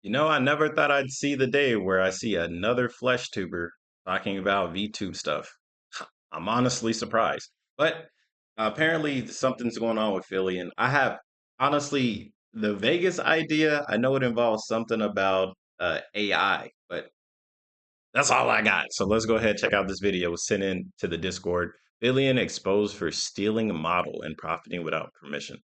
I never thought I'd see the day where I see another flesh tuber talking about VTube stuff. I'm honestly surprised. But apparently something's going on with Filian. I have honestly the Vegas idea. I know it involves something about AI, but that's all I got. So let's go ahead and check out this video sent in to the Discord. Filian exposed for stealing a model and profiting without permission.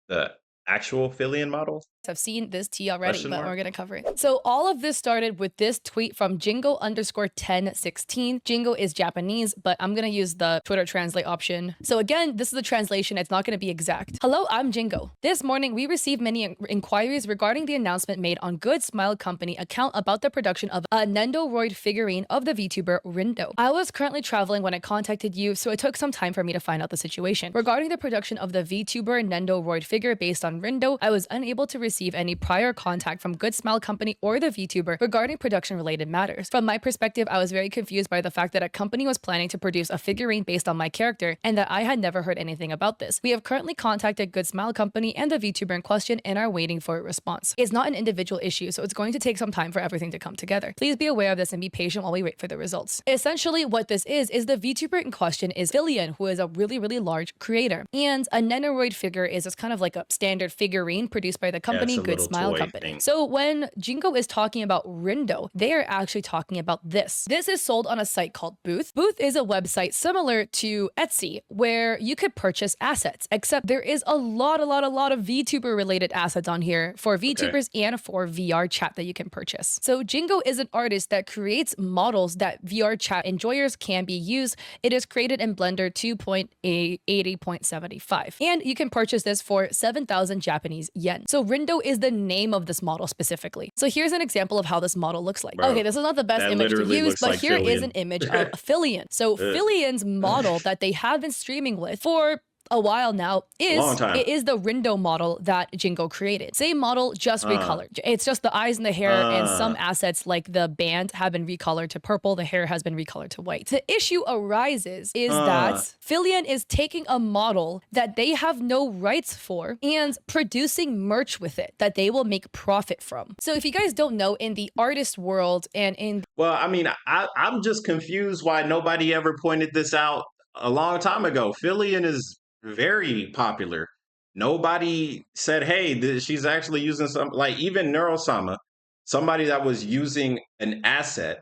The actual Filian model? Have seen this tea already, Question but mark? we're gonna cover it. So all of this started with this tweet from Jingo_1016. Jingo is Japanese, but I'm gonna use the Twitter translate option. So again, this is a translation. It's not gonna be exact. Hello, I'm Jingo. This morning, we received many inquiries regarding the announcement made on Good Smile Company account about the production of a Nendoroid figurine of the VTuber Rindo. I was currently traveling when I contacted you, so it took some time for me to find out the situation. Regarding the production of the VTuber Nendoroid figure based on Rindo, I was unable to receive any prior contact from Good Smile Company or the VTuber regarding production-related matters. From my perspective, I was very confused by the fact that a company was planning to produce a figurine based on my character and that I had never heard anything about this. We have currently contacted Good Smile Company and the VTuber in question and are waiting for a response. It's not an individual issue, so it's going to take some time for everything to come together. Please be aware of this and be patient while we wait for the results. Essentially, what this is the VTuber in question is Filian, who is a really, really large creator. And a Nendoroid figure is just kind of like a standard figurine produced by the Yeah, company it's a Good little Smile toy Company. thing. So when Jingo is talking about Rindo, they are actually talking about this. This is sold on a site called Booth. Booth is a website similar to Etsy where you could purchase assets, except there is a lot of VTuber related assets on here for VTubers and for VR chat that you can purchase. So Jingo is an artist that creates models that VR chat enjoyers can be used. It is created in Blender 2.80.75, and you can purchase this for 7,000 Japanese yen. So Rindo is the name of this model specifically. So here's an example of how this model looks like. Bro, Okay, this is not the best that image to literally use, looks but like here is an Filian. image of Filian. So Ugh. Filian's model that they have been streaming with for a while now Long time. is the Rindo model that Jingo created. Same model, just recolored. It's just the eyes and the hair and some assets like the band have been recolored to purple. The hair has been recolored to white. The issue arises is that Filian is taking a model that they have no rights for and producing merch with it that they will make profit from. So if you guys don't know, in the artist world and in Well, I mean, I'm just confused why nobody ever pointed this out a long time ago. Filian is very popular. Nobody said, "Hey, she's actually using some." Like even Neurosama, somebody that was using an asset,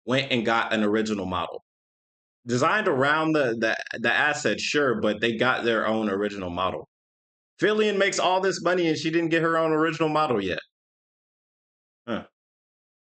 went and got an original model designed around the asset, sure, but they got their own original model. Filian makes all this money and she didn't get her own original model yet. Huh.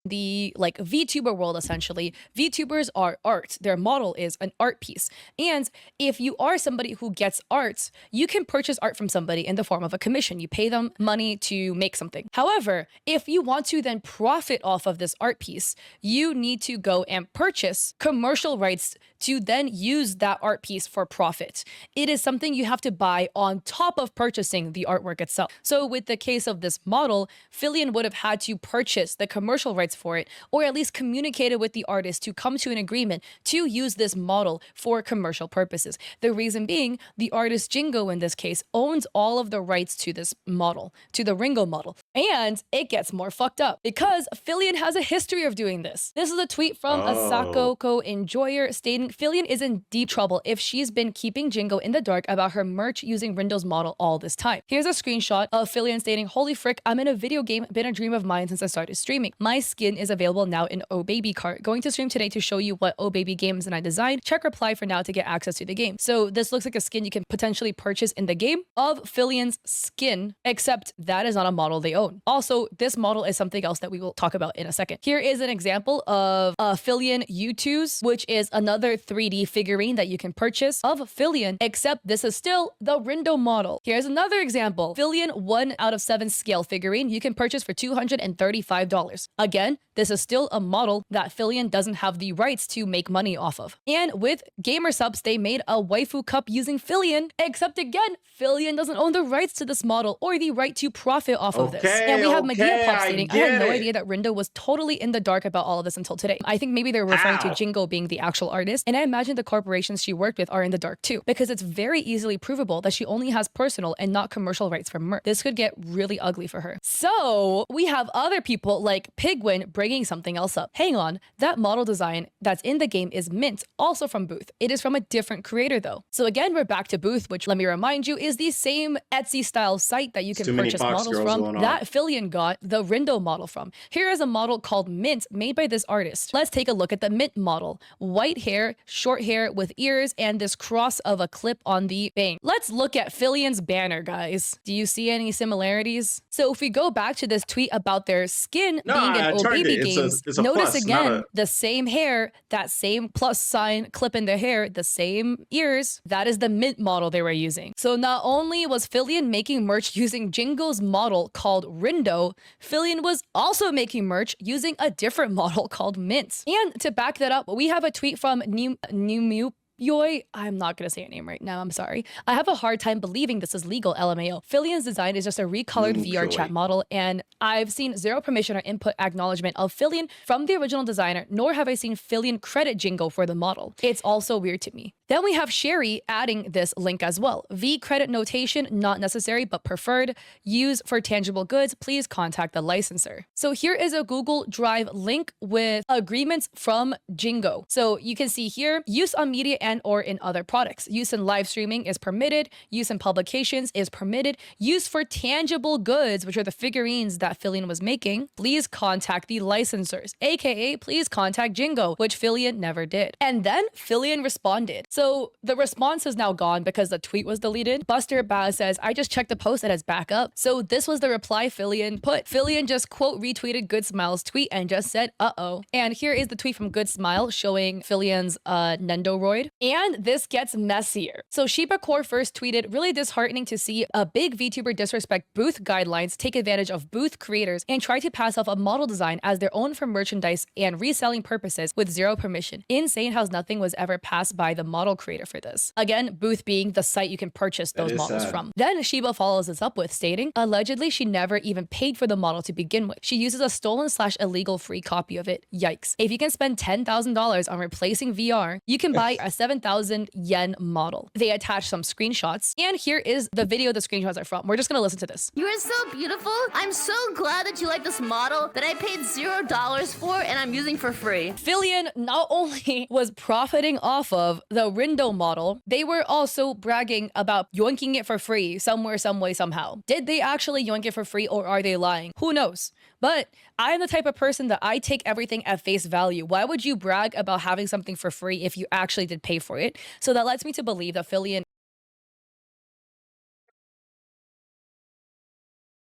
the like VTuber world, essentially, VTubers are art. Their model is an art piece. And if you are somebody who gets art, you can purchase art from somebody in the form of a commission. You pay them money to make something. However, if you want to then profit off of this art piece, you need to go and purchase commercial rights to then use that art piece for profit. It is something you have to buy on top of purchasing the artwork itself. So with the case of this model, Filian would have had to purchase the commercial rights for it, or at least communicated with the artist to come to an agreement to use this model for commercial purposes. The reason being, the artist Jingo in this case owns all of the rights to this model, to the Ringo model. And it gets more fucked up because Filian has a history of doing this. This is a tweet from a Sakoko enjoyer stating Filian is in deep trouble if she's been keeping Jingo in the dark about her merch using Rindo's model all this time. Here's a screenshot of Filian stating, "Holy frick, I'm in a video game, been a dream of mine since I started streaming. My skin is available now in Oh Baby cart. Going to stream today to show you what Oh Baby games and I designed. Check reply for now to get access to the game." So this looks like a skin you can potentially purchase in the game of Filian's skin, except that is not a model they own. Also, this model is something else that we will talk about in a second. Here is an example of Filian U2s, which is another 3D figurine that you can purchase of Filian, except this is still the Rindo model. Here's another example. Filian 1/7 scale figurine you can purchase for $235. Again, Again, this is still a model that Filian doesn't have the rights to make money off of. And with gamer subs, they made a waifu cup using Filian, except again, Filian doesn't own the rights to this model or the right to profit off of this. And we have Okay, Pop I stating, I had get no it. idea that Rindo was totally in the dark about all of this until today. I think maybe they're referring to How? Jingo being the actual artist, and I imagine the corporations she worked with are in the dark too, because it's very easily provable that she only has personal and not commercial rights from merch. This could get really ugly for her. So we have other people like Pigwin bringing something else up. Hang on, that model design that's in the game is Mint, also from Booth. It is from a different creator though. So again, we're back to Booth, which let me remind you is the same Etsy style site that you can purchase models from that Filian got the Rindo model from. Here is a model called Mint made by this artist. Let's take a look at the Mint model. White hair, short hair with ears, and this cross of a clip on the bang. Let's look at Filian's banner, guys. Do you see any similarities? So if we go back to this tweet about their skin being in Oh Baby games, notice again the same hair, that same plus sign clip in their hair, the same ears. That is the Mint model they were using. So not only was Filian making merch using Jingo's model called Rindo, Filian was also making merch using a different model called Mint. And to back that up, we have a tweet from New Yoy, I'm not gonna say your name right now, I'm sorry. I have a hard time believing this is legal, LMAO. Filian's design is just a recolored VR chat model, and I've seen zero permission or input acknowledgement of Filian from the original designer, nor have I seen Filian credit Jingo for the model. It's also weird to me. Then we have Sherry adding this link as well. V credit notation, not necessary, but preferred. Use for tangible goods, please contact the licensor. So here is a Google Drive link with agreements from Jingo. So you can see here, use on media and or in other products. Use in live streaming is permitted. Use in publications is permitted. Use for tangible goods, which are the figurines that Filian was making. Please contact the licensors, aka please contact Jingo, which Filian never did. And then Filian responded. So the response is now gone because the tweet was deleted. Buster Baz says, I just checked the post and it's back up. So this was the reply Filian put. Filian just quote retweeted Good Smile's tweet and just said, uh-oh. And here is the tweet from Good Smile showing Filian's Nendoroid. And this gets messier. So Sheba Core first tweeted, really disheartening to see a big VTuber disrespect Booth guidelines, take advantage of Booth creators, and try to pass off a model design as their own for merchandise and reselling purposes with zero permission. Insane how nothing was ever passed by the model creator for this. Again, Booth being the site you can purchase those models from. Then Sheba follows this up with stating, allegedly she never even paid for the model to begin with. She uses a stolen / illegal free copy of it. Yikes. If you can spend $10,000 on replacing VR, you can buy a 7,000 yen model. They attach some screenshots, and here is the video the screenshots are from. We're just gonna listen to this. You are so beautiful. I'm so glad that you like this model that I paid $0 for and I'm using for free. Filian not only was profiting off of the Rindo model, they were also bragging about yoinking it for free somewhere, some way, somehow. Did they actually yoink it for free or are they lying? Who knows? But I'm the type of person that I take everything at face value. Why would you brag about having something for free if you actually did pay for it? So that lets me to believe that Filian.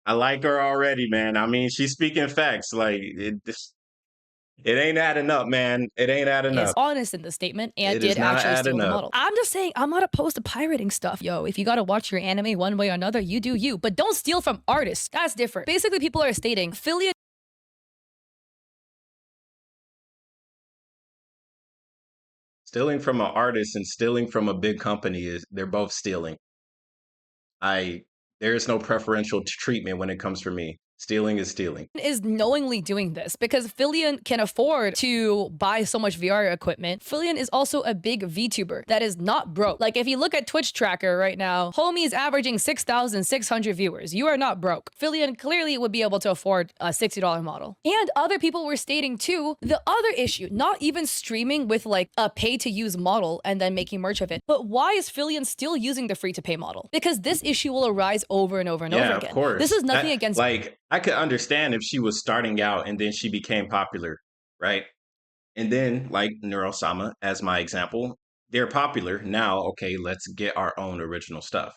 I like her already, man. I mean, she's speaking facts. Like it ain't adding up, man. It ain't adding up. Is honest in the statement and did actually steal the model. I'm just saying, I'm not opposed to pirating stuff. Yo, if you gotta watch your anime one way or another, you do you. But don't steal from artists. That's different. Basically, people are stating, Filian. Stealing from an artist and stealing from a big company they're both stealing. There is no preferential treatment when it comes for me. Stealing is stealing. Is knowingly doing this because Filian can afford to buy so much VR equipment. Filian is also a big VTuber that is not broke. Like if you look at Twitch tracker right now, homie is averaging 6,600 viewers. You are not broke. Filian clearly would be able to afford a $60 model. And other people were stating too, the other issue, not even streaming with like a pay to use model and then making merch of it. But why is Filian still using the free to pay model? Because this issue will arise over and over and over again. Of course. This is nothing against like I could understand if she was starting out and then she became popular, right? And then, like Neurosama, as my example, they're popular. Now, okay, let's get our own original stuff.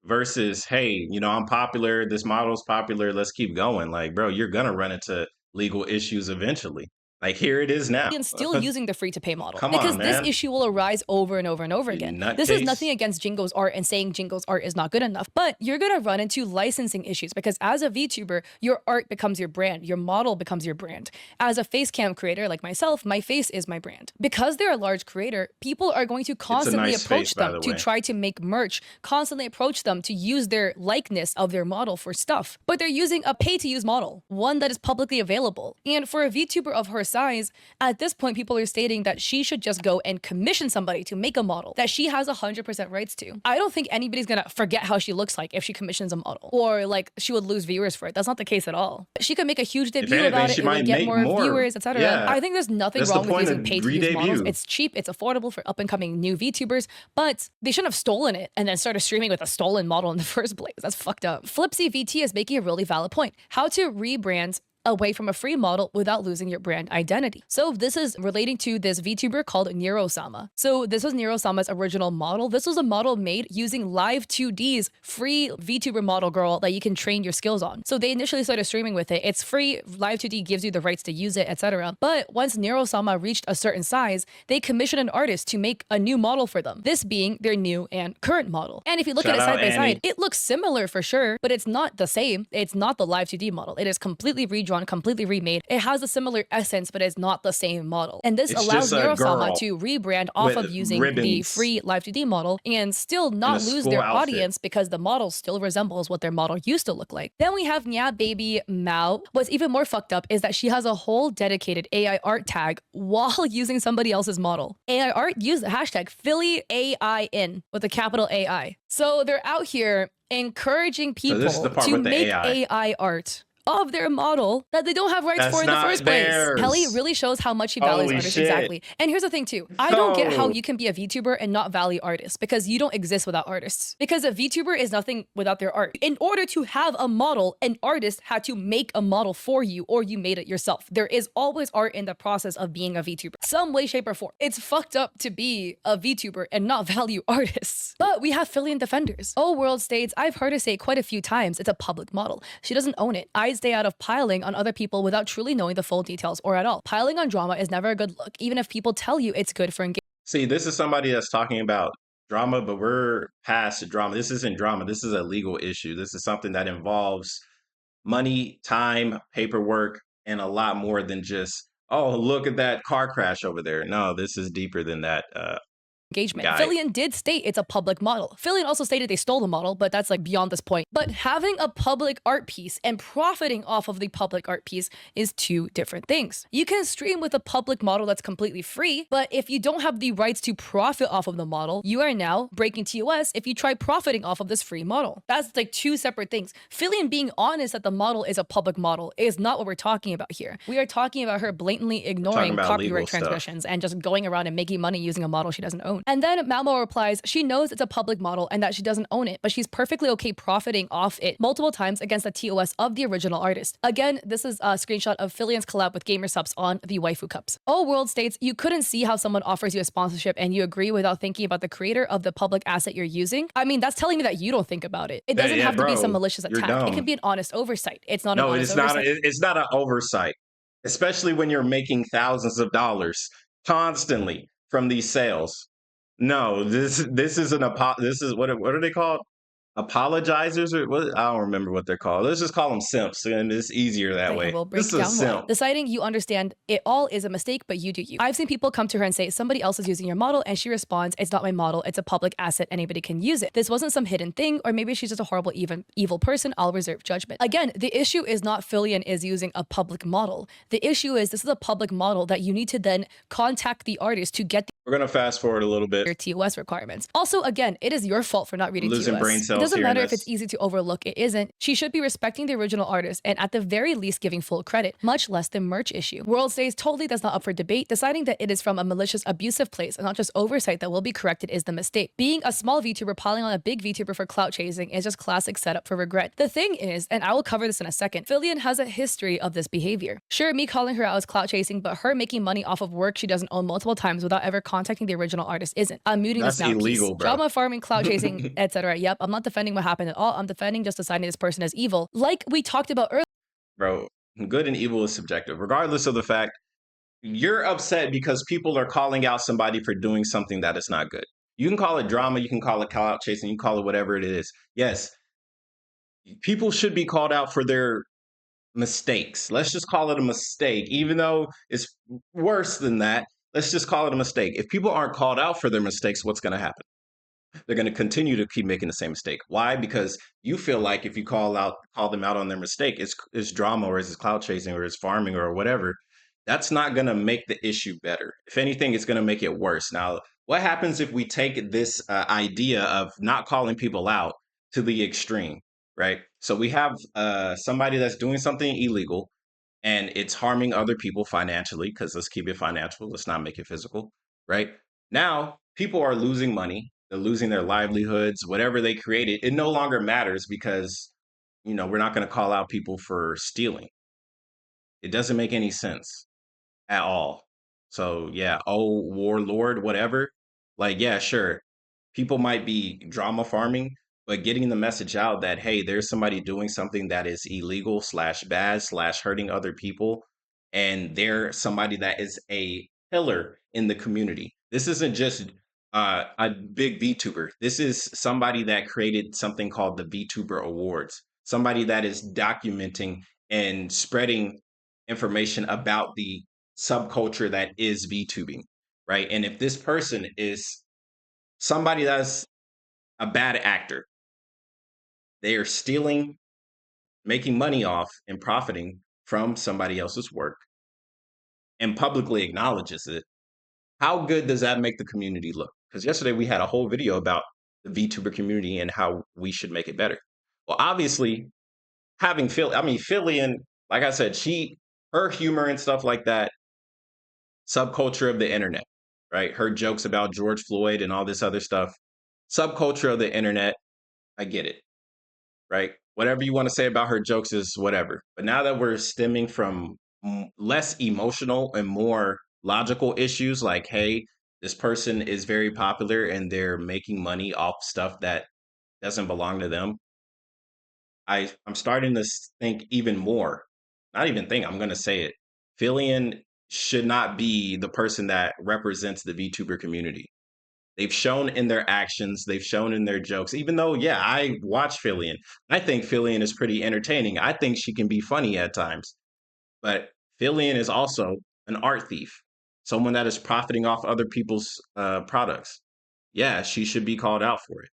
Versus, hey, I'm popular, this model's popular, let's keep going. Like, bro, you're gonna run into legal issues eventually. Like here it is now. and still using the free to pay model. Come Because on, this man. issue will arise over and over and over You again. nutcase. This is nothing against Jingo's art and saying Jingo's art is not good enough, but you're gonna run into licensing issues because as a VTuber, your art becomes your brand, your model becomes your brand. As a face cam creator like myself, my face is my brand. Because they're a large creator, people are going to constantly nice approach face, by them the to way. try to make merch, constantly approach them to use their likeness of their model for stuff. But they're using a pay-to-use model, one that is publicly available. And for a VTuber of her size, at this point, people are stating that she should just go and commission somebody to make a model that she has 100% rights to. I don't think anybody's gonna forget how she looks like if she commissions a model, or like she would lose viewers for it. That's not the case at all. She could make a huge debut anything, about it. she It would might get make more more. viewers, etc. Yeah. I think there's nothing That's the wrong with point using of pay-to-use models. re-debut. It's cheap, it's affordable for up-and-coming new VTubers, but they shouldn't have stolen it and then started streaming with a stolen model in the first place. That's fucked up. Flipsy VT is making a really valid point. How to rebrand away from a free model without losing your brand identity. So this is relating to this VTuber called Nero-sama. So this was Nero-sama's original model. This was a model made using Live 2D's free VTuber model girl that you can train your skills on. So they initially started streaming with it. It's free. Live 2D gives you the rights to use it, etc. But once Nero-sama reached a certain size, they commissioned an artist to make a new model for them. This being their new and current model. And if you look at it Shout side out by Annie. side, it looks similar for sure, but it's not the same. It's not the Live 2D model. It is completely redrawn, completely remade. It has a similar essence, but it's not the same model. And this It's allows just a Nero-sama girl to rebrand off with of using the ribbons free Live 2D model and still not a lose school their outfit. audience because the model still resembles what their model used to look like. Then we have Nya Baby Mao. What's even more fucked up is that she has a whole dedicated AI art tag while using somebody else's model. AI art, use the hashtag Filian with a capital AI. So they're out here encouraging people this is the part to with the make AI. AI art of their model that they don't have rights That's for in the not first theirs. place. Helly really shows how much he values Holy artists. shit. Exactly. And here's the thing too. I don't get how No. you can be a VTuber and not value artists because you don't exist without artists. Because a VTuber is nothing without their art. In order to have a model, an artist had to make a model for you or you made it yourself. There is always art in the process of being a VTuber. Some way, shape, or form. It's fucked up to be a VTuber and not value artists. But we have Filian defenders. Oh World states, I've heard her say quite a few times, it's a public model. She doesn't own it. I'd stay out of piling on other people without truly knowing the full details or at all. Piling on drama is never a good look, even if people tell you it's good for engagement. See, this is somebody that's talking about drama, but we're past drama. This isn't drama. This is a legal issue. This is something that involves money, time, paperwork, and a lot more than just, oh, look at that car crash over there. No, this is deeper than that. Engagement. Guy. Filian did state it's a public model. Filian also stated they stole the model, but that's like beyond this point. But having a public art piece and profiting off of the public art piece is two different things. You can stream with a public model that's completely free, but if you don't have the rights to profit off of the model, you are now breaking TOS if you try profiting off of this free model. That's like two separate things. Filian being honest that the model is a public model is not what we're talking about here. We are talking about her blatantly ignoring about legal copyright stuff. transgressions and just going around and making money using a model she doesn't own. And then Malmo replies, she knows it's a public model and that she doesn't own it, but she's perfectly okay profiting off it multiple times against the TOS of the original artist. Again, this is a screenshot of Filian's collab with GamerSupps on the waifu cups. Oh World states, you couldn't see how someone offers you a sponsorship and you agree without thinking about the creator of the public asset you're using. I mean, that's telling me that you don't think about it. It doesn't have to be bro, some malicious you're attack. It dumb. can be an honest oversight. It's not No, an it's honest not. oversight. It's not an oversight, especially when you're making thousands of dollars constantly from these sales. No, this is this is what are they called? Apologizers or what? I don't remember what they're called. Let's just call them simps, and it's easier that way. We'll break This is a down why. simp. Deciding you understand it all is a mistake, but you do you. I've seen people come to her and say, somebody else is using your model, and she responds, it's not my model, it's a public asset, anybody can use it. This wasn't some hidden thing, or maybe she's just a horrible, evil person, I'll reserve judgment. Again, the issue is not Filian is using a public model. The issue is this is a public model that you need to then contact the artist to get We're gonna fast forward a little bit. your TOS requirements. Also, again, it is your fault for not reading Losing TOS. brain It cells doesn't hearing matter if this. it's easy to overlook. It isn't. She should be respecting the original artist and at the very least giving full credit, much less the merch issue. World stays totally that's not up for debate. Deciding that it is from a malicious, abusive place and not just oversight that will be corrected is the mistake. Being a small VTuber piling on a big VTuber for clout chasing is just classic setup for regret. The thing is, and I will cover this in a second, Filian has a history of this behavior. Sure, me calling her out is clout chasing, but her making money off of work she doesn't own multiple times without ever contacting the original artist isn't. I'm muting That's this now. illegal, Peace. bro. Drama farming, clout chasing, etc. Yep, I'm not defending what happened at all. I'm defending just deciding this person as evil. Like we talked about earlier. Bro, good and evil is subjective. Regardless of the fact, you're upset because people are calling out somebody for doing something that is not good. You can call it drama, you can call it call out chasing, you can call it whatever it is. Yes, people should be called out for their mistakes. Let's just call it a mistake, even though it's worse than that. Let's just call it a mistake. If people aren't called out for their mistakes, what's going to happen? They're going to continue to keep making the same mistake. Why? Because you feel like if you call them out on their mistake, it's drama or it's cloud chasing or it's farming or whatever. That's not going to make the issue better. If anything, it's going to make it worse. Now, what happens if we take this idea of not calling people out to the extreme, right? So we have somebody that's doing something illegal and it's harming other people financially, because let's keep it financial, let's not make it physical, right? Now, people are losing money, they're losing their livelihoods, whatever they created, it no longer matters because, we're not going to call out people for stealing. It doesn't make any sense at all. So yeah, oh warlord, whatever. Like, yeah, sure. People might be drama farming, but getting the message out that hey, there's somebody doing something that is illegal slash bad slash hurting other people, and they're somebody that is a pillar in the community. This isn't just a big VTuber. This is somebody that created something called the VTuber Awards. Somebody that is documenting and spreading information about the subculture that is VTubing, right? And if this person is somebody that's a bad actor, they are stealing, making money off, and profiting from somebody else's work and publicly acknowledges it, how good does that make the community look? Because yesterday we had a whole video about the VTuber community and how we should make it better. Well, obviously, having Filian, like I said, her humor and stuff like that, subculture of the internet, right? Her jokes about George Floyd and all this other stuff, subculture of the internet. I get it, right? Whatever you want to say about her jokes is whatever. But now that we're stemming from less emotional and more logical issues, like, hey, this person is very popular and they're making money off stuff that doesn't belong to them. I'm starting to think even more. Not even think, I'm going to say it. Filian should not be the person that represents the VTuber community. They've shown in their actions, they've shown in their jokes, even though, yeah, I watch Filian. I think Filian is pretty entertaining. I think she can be funny at times. But Filian is also an art thief, someone that is profiting off other people's products. Yeah, she should be called out for it.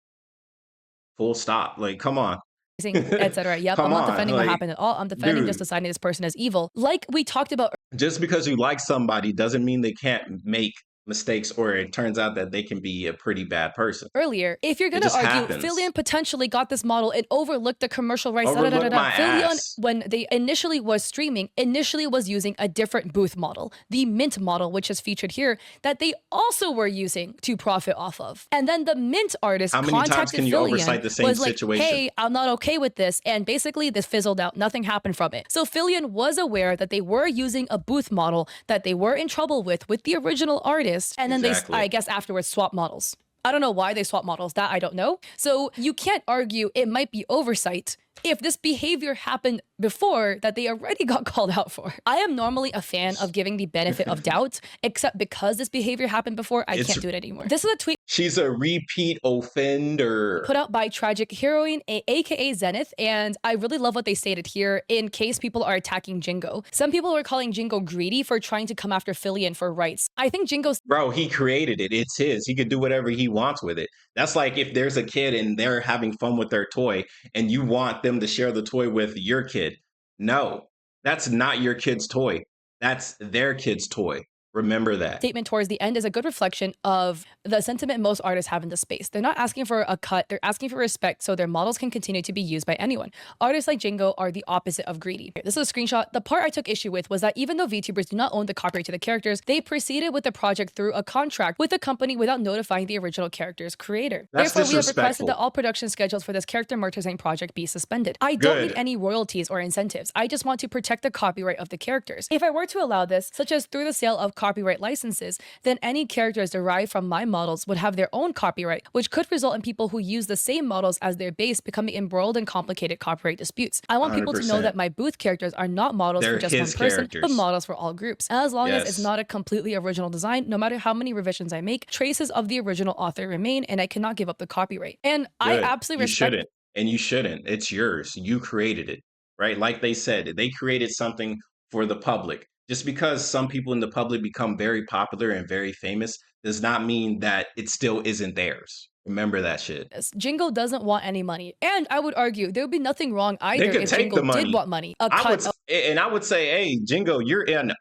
Full stop. Like, come on. Etc. Yep, Come I'm not on, defending what like, happened at all. I'm defending just dude. deciding this person as evil. Like we talked about Just because you like somebody doesn't mean they can't make mistakes or it turns out that they can be a pretty bad person. earlier, if you're It going to just argue, happens. Filian potentially got this model and overlooked the commercial rights. Overlooked my Filian, ass. when they initially was streaming, initially was using a different booth model, the Mint model, which is featured here, that they also were using to profit off of. And then the Mint artist How many times contacted can you Filian, oversight the same was like, situation? hey, I'm not okay with this. And basically this fizzled out. Nothing happened from it. So Filian was aware that they were using a booth model that they were in trouble with the original artist. And then Exactly. they, I guess afterwards, swap models. I don't know why they swap models. That I don't know. So you can't argue it might be oversight if this behavior happened before that they already got called out for. I am normally a fan of giving the benefit of doubt, except because this behavior happened before, I can't do it anymore. This is a tweet She's a repeat offender. put out by Tragic Heroine, aka Zenith, and I really love what they stated here in case people are attacking Jingo. Some people were calling Jingo greedy for trying to come after Filian for rights. I think Jingo's Bro, he created it. It's his. He could do whatever he wants with it. That's like if there's a kid and they're having fun with their toy and you want them to share the toy with your kid. No, that's not your kid's toy. That's their kid's toy. Remember that. statement towards the end is a good reflection of the sentiment most artists have in the space. They're not asking for a cut, they're asking for respect so their models can continue to be used by anyone. Artists like Jingo are the opposite of greedy. This is a screenshot. The part I took issue with was that even though VTubers do not own the copyright to the characters, they proceeded with the project through a contract with the company without notifying the original character's creator. That's Therefore, we have requested disrespectful. that all production schedules for this character merchandising project be suspended. I don't need Good. any royalties or incentives. I just want to protect the copyright of the characters. If I were to allow this, such as through the sale of copyright licenses, then any characters derived from my models would have their own copyright, which could result in people who use the same models as their base becoming embroiled in complicated copyright disputes. I want people to know that 100%. my booth characters are not models for They're just one his person, but characters. models for all groups. As long as it's Yes. not a completely original design, no matter how many revisions I make, traces of the original author remain, and I cannot give up the copyright. And I Good. absolutely You respect shouldn't. And you shouldn't. It's yours. You created it, right? Like they said, they created something for the public. Just because some people in the public become very popular and very famous does not mean that it still isn't theirs. Remember that shit. this. Jingo doesn't want any money. And I would argue there would be nothing wrong They either could if take the Jingo did money. want money. A I would, cut of and I would say, hey, Jingo, you're in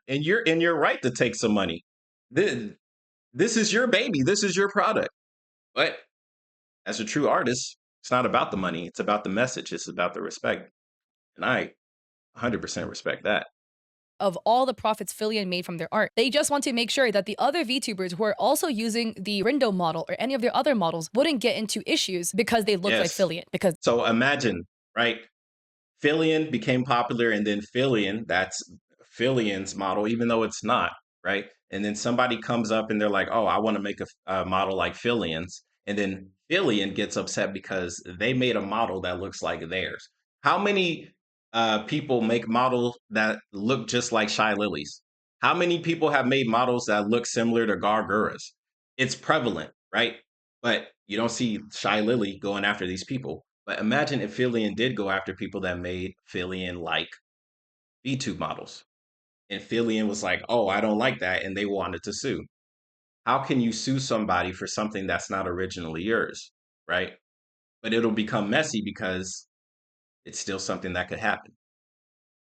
your right to take some money. This is your baby. This is your product. But as a true artist, it's not about the money. It's about the message. It's about the respect. And I 100% respect that. of all the profits Filian made from their art. They just want to make sure that the other VTubers who are also using the Rindo model or any of their other models wouldn't get into issues because they look like Yes. Filian. Because So imagine, right? Filian became popular, and then that's Filian's model, even though it's not, right? And then somebody comes up and they're like, oh, I want to make a model like Filian's. And then Filian gets upset because they made a model that looks like theirs. How many people make models that look just like Shy Lilies? How many people have made models that look similar to Garguras? It's prevalent, right? But you don't see Shy Lily going after these people. But imagine if Filian did go after people that made Filian like VTube models. And Filian was like, oh, I don't like that. And they wanted to sue. How can you sue somebody for something that's not originally yours? Right. But it'll become messy because it's still something that could happen.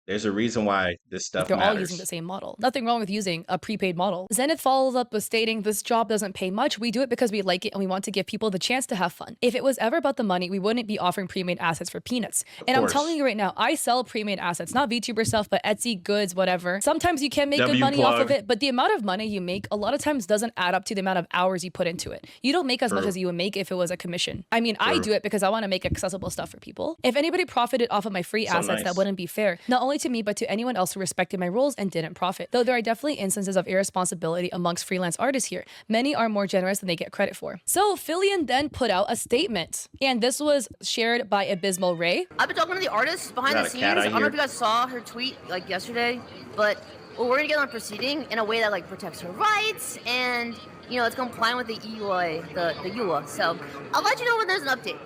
There's a reason why this stuff they're all using the matters. same model. Nothing wrong with using a prepaid model. Zenith follows up with stating, this job doesn't pay much. We do it because we like it and we want to give people the chance to have fun. If it was ever about the money, we wouldn't be offering pre-made assets for peanuts. Of And I'm telling course. you right now, I sell pre-made assets, not VTuber stuff, but Etsy goods, whatever. Sometimes you can make good W money off of plug. it, but the amount of money you make a lot of times doesn't add up to the amount of hours you put into it. You don't make as much True. as you would make if it was a commission. I mean, I True. do it because I want to make accessible stuff for people. If anybody profited off of my free So assets, that nice. wouldn't be fair, not only to me, but to anyone else who respected my rules and didn't profit. Though there are definitely instances of irresponsibility amongst freelance artists here. Many are more generous than they get credit for. So Filian then put out a statement, and this was shared by Abysmal Ray. I've been talking to the artist behind Got the a scenes. cat I out don't know here. if you guys saw her tweet like yesterday, but we're gonna get on proceeding in a way that like protects her rights and it's compliant with the EUA, the EUA. So I'll let you know when there's an update.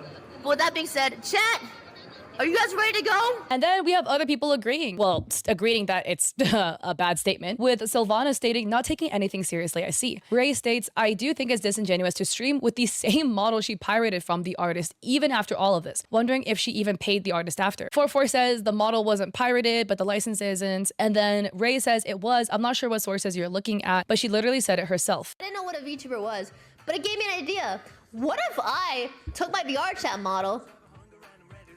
But with that being said, chat, are you guys ready to go? And then we have other people agreeing. Well, agreeing that it's a bad statement, with Sylvana stating, not taking anything seriously, I see. Ray states, I do think it's disingenuous to stream with the same model she pirated from the artist, even after all of this. Wondering if she even paid the artist after. 44 says the model wasn't pirated, but the license isn't. And then Ray says it was. I'm not sure what sources you're looking at, but she literally said it herself. I didn't know what a VTuber was, but it gave me an idea. What if I took my VR chat model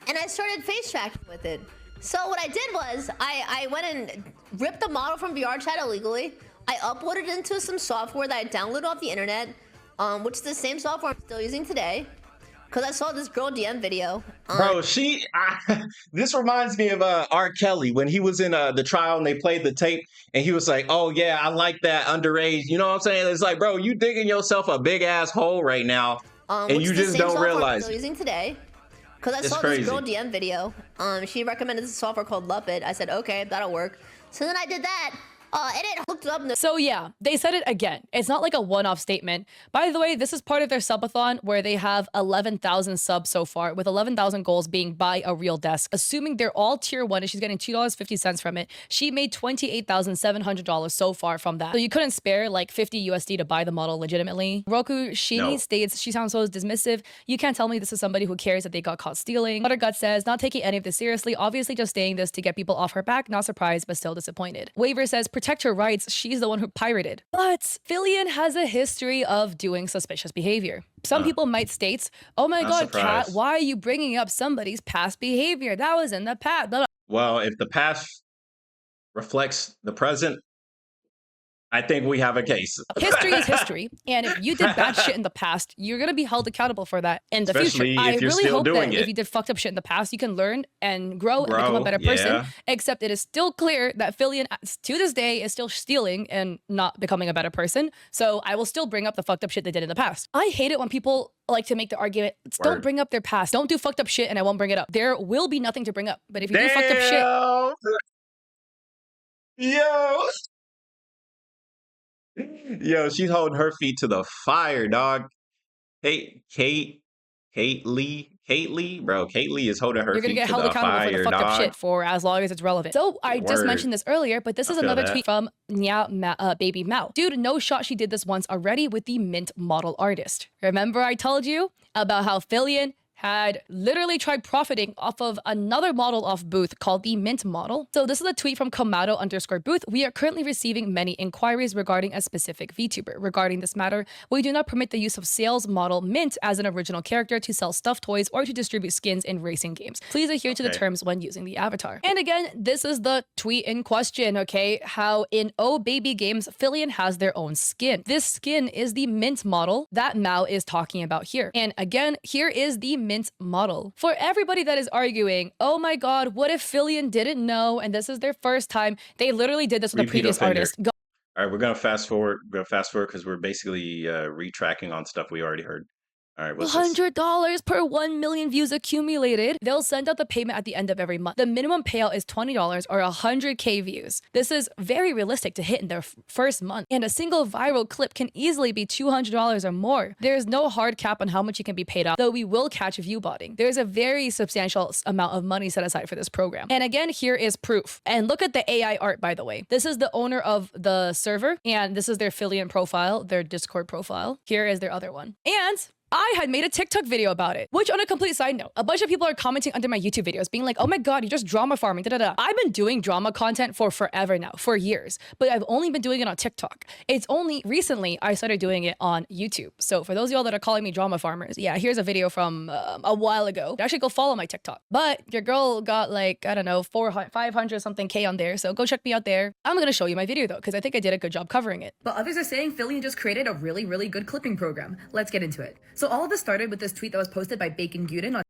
and I started face tracking with it? So what I did was I went and ripped the model from VR chat illegally. I uploaded it into some software that I downloaded off the internet, which is the same software I'm still using today. Because I saw this girl DM video. Bro, this reminds me of R. Kelly when he was in the trial and they played the tape and he was like, oh yeah, I like that underage. You know what I'm saying? It's like, bro, you digging yourself a big ass hole right now and which you is the just same don't software I'm realize still it. using today. Because I It's saw crazy. this girl DM video. She recommended this software called Luppet. I said, okay, that'll work. So then I did that. And it hooked up. So yeah, they said it again. It's not like a one-off statement. By the way, this is part of their subathon where they have 11,000 subs so far, with 11,000 goals being buy a real desk. Assuming they're all tier 1 and she's getting $2.50 from it, she made $28,700 so far from that. So you couldn't spare like 50 USD to buy the model legitimately. Roku Shini No. states, she sounds so dismissive. You can't tell me this is somebody who cares that they got caught stealing. Buttergut says, not taking any of this seriously, obviously just saying this to get people off her back, not surprised, but still disappointed. Waver says, protect her rights, she's the one who pirated. But Filian has a history of doing suspicious behavior. Some people might state, oh my Not god, Kat, surprised. why are you bringing up somebody's past behavior? That was in the past. Blah, blah. Well, if the past reflects the present, I think we have a case. History is history, and if you did bad shit in the past, you're gonna be held accountable for that in the future. Especially I if you're really still hope doing that if it. you did fucked up shit in the past, you can learn and grow and become a Bro, better person. yeah. Except it is still clear that Filian, to this day, is still stealing and not becoming a better person. So I will still bring up the fucked up shit they did in the past. I hate it when people like to make the argument, don't Word. bring up their past. Don't do fucked up shit and I won't bring it up. There will be nothing to bring up. But if you do fucked up shit, Damn! Yo! Yo, she's holding her feet to the fire, dog. Kate Lee, bro. Kate Lee is holding her you're gonna feet get to held the accountable for the fire, fucked up dog. shit for as long as it's relevant. So I just Word. mentioned this earlier, but this I is feel another that. tweet from Baby Mao. Dude, no shot she did this once already with the Mint model artist. Remember I told you about how Filian had literally tried profiting off of another model off Booth called the Mint model. So this is a tweet from Komodo_Booth. We are currently receiving many inquiries regarding a specific VTuber. Regarding this matter, we do not permit the use of sales model Mint as an original character to sell stuffed toys or to distribute skins in racing games. Please adhere to the terms when using the avatar. And again, this is the tweet in question, okay? How in Oh Baby Games, Filian has their own skin. This skin is the Mint model that Mao is talking about here. And again, here is the Mint model. For everybody that is arguing, oh my god, what if Filian didn't know and this is their first time? They literally did this with a previous artist. All right, we're gonna fast forward. We're gonna fast forward because we're basically retracking on stuff we already heard. All right, what's this? $100 per 1 million views accumulated. They'll send out the payment at the end of every month. The minimum payout is $20 or 100K views. This is very realistic to hit in their first month. And a single viral clip can easily be $200 or more. There's no hard cap on how much you can be paid out, though we will catch view botting. There's a very substantial amount of money set aside for this program. And again, here is proof. And look at the AI art, by the way. This is the owner of the server, and this is their Filian profile, their Discord profile. Here is their other one. And I had made a TikTok video about it, which on a complete side note, a bunch of people are commenting under my YouTube videos being like, oh my god, you're just drama farming, da-da-da. I've been doing drama content for forever now, for years, but I've only been doing it on TikTok. It's only recently I started doing it on YouTube. So for those of y'all that are calling me drama farmers, yeah, here's a video from a while ago. Actually, go follow my TikTok. But your girl got like, I don't know, 500 something K on there, so go check me out there. I'm gonna show you my video though, because I think I did a good job covering it. But others are saying Filian just created a really, really good clipping program. Let's get into it. So all of this started with this tweet that was posted by Bacon Guden on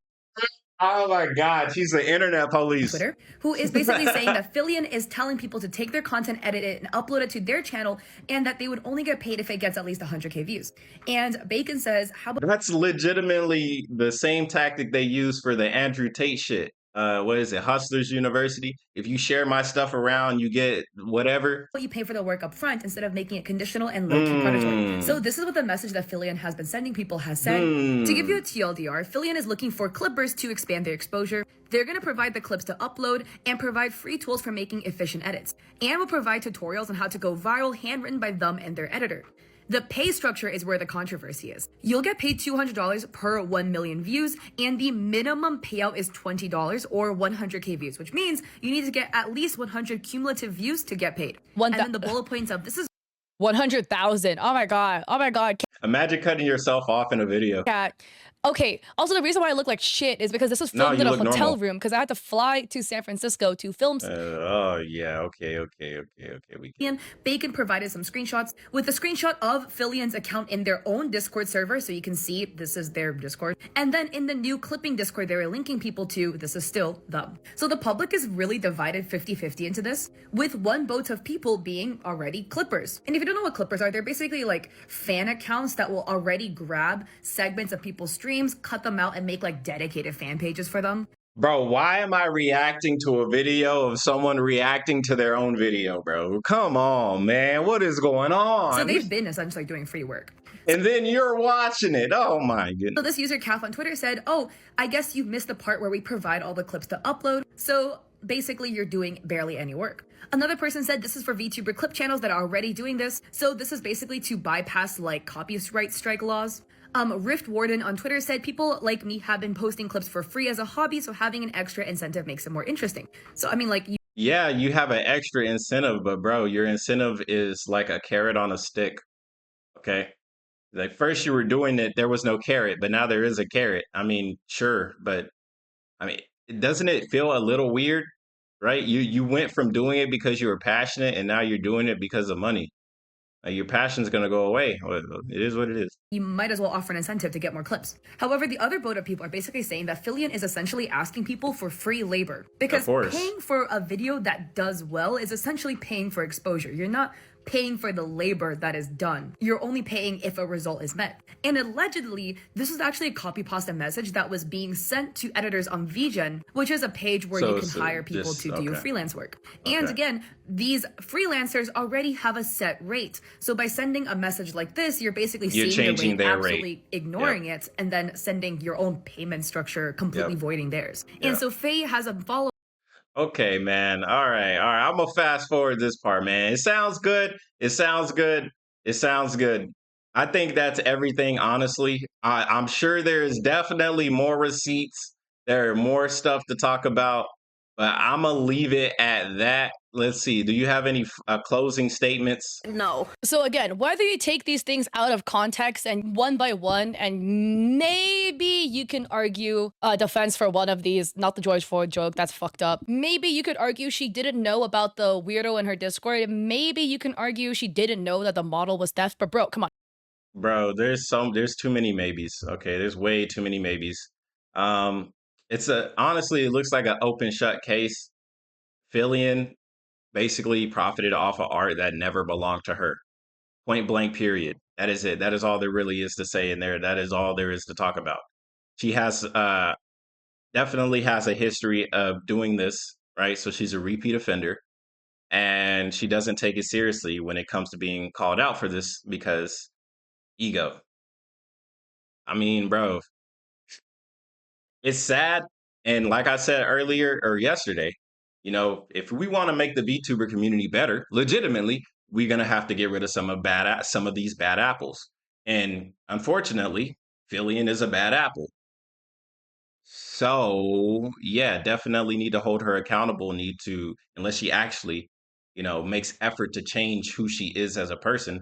Oh my god, she's the internet police. Twitter, who is basically saying that Filian is telling people to take their content, edit it, and upload it to their channel, and that they would only get paid if it gets at least 100K views. And Bacon says, how about That's legitimately the same tactic they use for the Andrew Tate shit. What is it? Hustlers University. If you share my stuff around, you get whatever. you pay for the work up front instead of making it conditional and low-key predatory. So this is what the message that Filian has been sending people has said. To give you a TLDR, Filian is looking for clippers to expand their exposure. They're going to provide the clips to upload and provide free tools for making efficient edits, and will provide tutorials on how to go viral handwritten by them and their editor. The pay structure is where the controversy is. You'll get paid $200 per 1 million views, and the minimum payout is $20 or 100K views, which means you need to get at least 100 cumulative views to get paid. And then the bullet points of this is 100,000. Oh my god. Oh my god. Imagine cutting yourself off in a video. Cat. Okay, also the reason why I look like shit is because this was filmed in a hotel room because I had to fly to San Francisco to film. Oh yeah, okay. Bacon provided some screenshots with a screenshot of Filian's account in their own Discord server, so you can see this is their Discord. And then in the new clipping Discord they were linking people to, this is still them. So the public is really divided 50-50 into this, with one vote of people being already clippers. And if you don't know what clippers are, they're basically like fan accounts that will already grab segments of people's streams, cut them out, and make like dedicated fan pages for them. Bro, why am I reacting to a video of someone reacting to their own video, bro? Come on, man. What is going on? So they've been essentially doing free work. And then you're watching it. Oh my goodness. So this user, Kath on Twitter, said, oh, I guess you missed the part where we provide all the clips to upload. So basically you're doing barely any work. Another person said this is for VTuber clip channels that are already doing this. So this is basically to bypass like copyright strike laws. Rift Warden on Twitter said people like me have been posting clips for free as a hobby, so having an extra incentive makes it more interesting. So I mean, like, yeah, you have an extra incentive, but bro, your incentive is like a carrot on a stick. Okay, like first you were doing it, there was no carrot, but now there is a carrot. I mean, sure, but I mean, doesn't it feel a little weird, right? You went from doing it because you were passionate, and now you're doing it because of money. Your passion's gonna go away. Well, it is what it is. you might as well offer an incentive to get more clips. However, the other boat of people are basically saying that Filian is essentially asking people for free labor, Of because course. paying for a video that does well is essentially paying for exposure. You're not paying for the labor that is done. You're only paying if a result is met. And allegedly, this was actually a copy pasta message that was being sent to editors on VGen, which is a page where you can hire people to do freelance work. And again, these freelancers already have a set rate. So by sending a message like this, you're basically seeing their rate, absolutely ignoring it, and then sending your own payment structure, completely voiding theirs. And so Faye has a follow. Okay, man. All right. I'm gonna fast forward this part, man. It sounds good. It sounds good. It sounds good. I think that's everything, honestly. I'm sure there's definitely more receipts. There are more stuff to talk about, but I'm gonna leave it at that. Let's see. Do you have any closing statements? No. So again, whether you take these things out of context and one by one, and maybe you can argue a defense for one of these, not the George Floyd joke, that's fucked up. Maybe you could argue she didn't know about the weirdo in her Discord. Maybe you can argue she didn't know that the model was theft. But bro, come on. Bro, there's too many maybes. Okay, there's way too many maybes. Um, honestly, it looks like an open shut case. Filian basically profited off of art that never belonged to her. Point blank, period. That is it. That is all there really is to say in there. That is all there is to talk about. She has definitely has a history of doing this, right? So she's a repeat offender, and she doesn't take it seriously when it comes to being called out for this because ego. I mean, bro, it's sad. And like I said earlier or yesterday, if we want to make the VTuber community better, legitimately, we're gonna have to get rid of some of these bad apples. And unfortunately, Filian is a bad apple. So yeah, definitely need to hold her accountable. Need to, unless she actually, makes effort to change who she is as a person,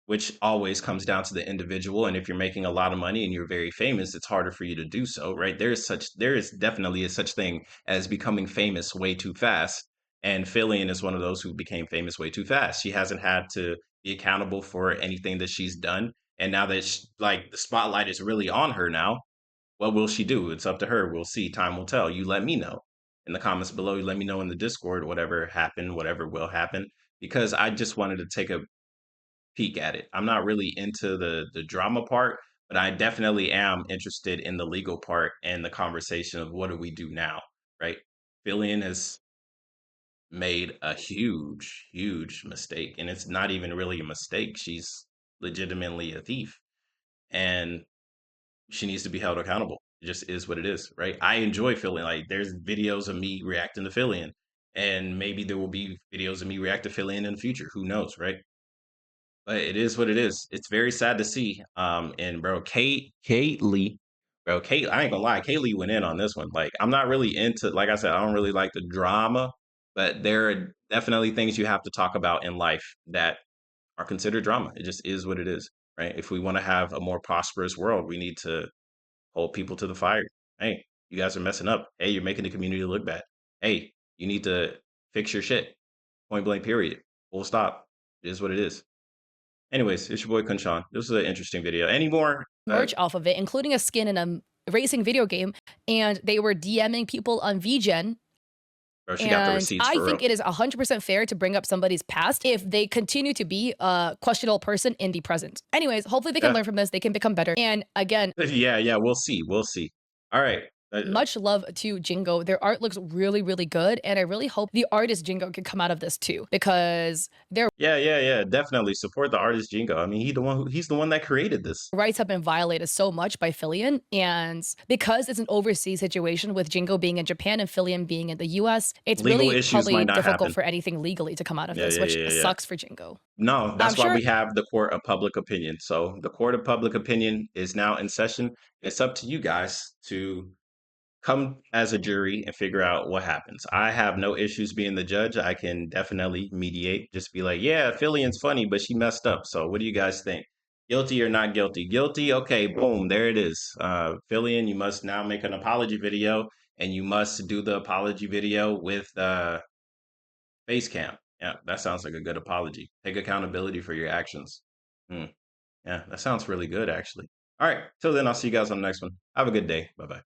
which always comes down to the individual. And if you're making a lot of money and you're very famous, it's harder for you to do so, right? There is definitely a such thing as becoming famous way too fast. And Filian is one of those who became famous way too fast. She hasn't had to be accountable for anything that she's done. And now that like the spotlight is really on her now, what will she do? It's up to her. We'll see. Time will tell. You let me know in the comments below. You let me know in the Discord, whatever happened, whatever will happen, because I just wanted to take a peek at it. I'm not really into the drama part, but I definitely am interested in the legal part and the conversation of what do we do now, right? Filian has made a huge, huge mistake, and it's not even really a mistake. She's legitimately a thief, and she needs to be held accountable. It just is what it is, right? I enjoy Filian. Like there's videos of me reacting to Filian, and maybe there will be videos of me react to Filian in the future. Who knows, right? But it is what it is. It's very sad to see. And bro, Kate Lee, bro, Kate, I ain't gonna lie, Kate Lee went in on this one. Like I'm not really into, like I said, I don't really like the drama, but there are definitely things you have to talk about in life that are considered drama. It just is what it is, right? If we want to have a more prosperous world, we need to hold people to the fire. Hey, you guys are messing up. Hey, you're making the community look bad. Hey, you need to fix your shit. Point blank, period. Full stop. It is what it is. Anyways, it's your boy KhunShawn. This was an interesting video. Any more? Merch off of it, including a skin in a racing video game, and they were DMing people on VGen. Bro, she got the receipts I for think real. it is 100% fair to bring up somebody's past if they continue to be a questionable person in the present. Anyways, hopefully they can learn from this. They can become better. And again, Yeah, we'll see. We'll see. All right. much love to Jingo. Their art looks really, really good. And I really hope the artist Jingo can come out of this too, because their Yeah. Definitely support the artist Jingo. I mean, he's the one that created this. rights have been violated so much by Filian. And because it's an overseas situation with Jingo being in Japan and Filian being in the US, it's Legal really issues probably might not difficult happen. for anything legally to come out of this, which sucks for Jingo. No, that's why sure we have the court of public opinion. So the court of public opinion is now in session. It's up to you guys to come as a jury and figure out what happens. I have no issues being the judge. I can definitely mediate. Just be like, yeah, Filian's funny, but she messed up. So what do you guys think? Guilty or not guilty? Guilty. Okay, boom, there it is. Filian, you must now make an apology video, and you must do the apology video with face cam. Yeah, that sounds like a good apology. Take accountability for your actions. Hmm. Yeah, that sounds really good, actually. All right. Till then, I'll see you guys on the next one. Have a good day. Bye bye.